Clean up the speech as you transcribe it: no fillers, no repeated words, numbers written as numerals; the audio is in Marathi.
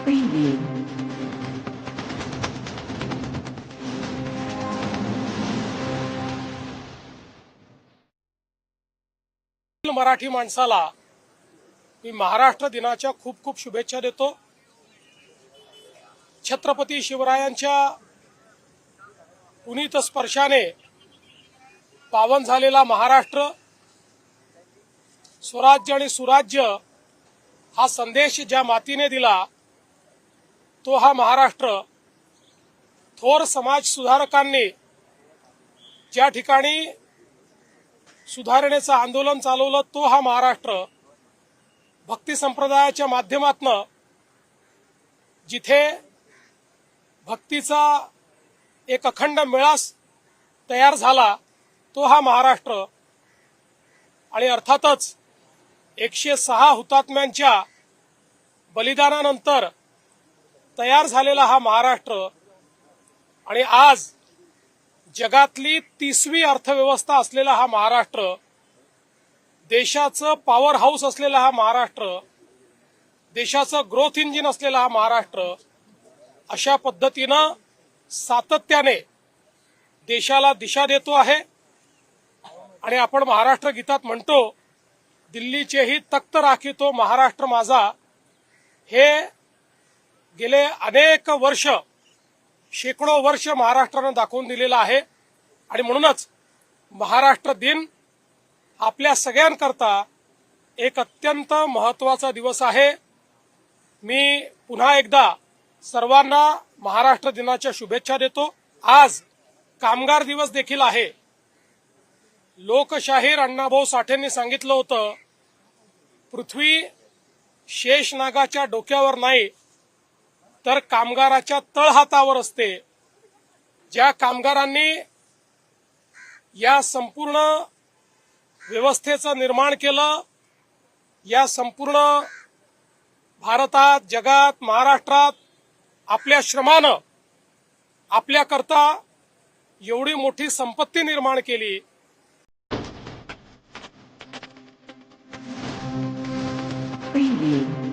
Preview. मराठी माणसाला मी महाराष्ट्र दिनाच्या खूप खूप शुभेच्छा देतो। छत्रपती शिवरायांच्या पुनीत स्पर्शाने पावन झालेला महाराष्ट्र, स्वराज्य आणि सुराज्य हा संदेश ज्या मातीने दिला तो हा महाराष्ट्र, थोर समाज सुधारकांनी ज्या ठिकाणी सुधारणेचं आंदोलन चालवलं तो हा महाराष्ट्र, भक्ती संप्रदायाच्या माध्यमातून जिथे भक्तीचा एक अखंड मेळास तयार झाला तो हा महाराष्ट्र, आणि अर्थातच 106 हुतात्म्यांच्या बलिदानानंतर तयार झालेला हा महाराष्ट्र, आणि आज जगातली 30वी अर्थव्यवस्था असलेला हा महाराष्ट्र, देशाचं पॉवर हाऊस असलेला हा महाराष्ट्र, देशाचं ग्रोथ इंजिन असलेला हा महाराष्ट्र अशा पद्धतीनं सातत्याने देशाला दिशा देतो आहे। आणि आपण महाराष्ट्र गीतात म्हणतो, दिल्लीचेही तख्त राखितो महाराष्ट्र माझा। हे गेले अनेक वर्ष, शेकडो वर्ष महाराष्ट्रानं दाखवून दिलेलं आहे, आणि म्हणूनच महाराष्ट्र दिन आपल्या सगळ्यांकरता एक अत्यंत महत्त्वाचा दिवस आहे। मी पुन्हा एकदा सर्वांना महाराष्ट्र दिनाच्या शुभेच्छा देतो। आज कामगार दिवस देखील आहे। लोकशाहीर अण्णाभाऊ साठेंनी सांगितलं होतं, पृथ्वी शेषनागाच्या डोक्यावर नाही तर कामगाराच्या तळहातावर असते। ज्या कामगारांनी या संपूर्ण व्यवस्थेचं निर्माण केलं, या संपूर्ण भारतात, जगात, महाराष्ट्रात आपल्या श्रमानं आपल्याकरता एवढी मोठी संपत्ती निर्माण केली, Preview.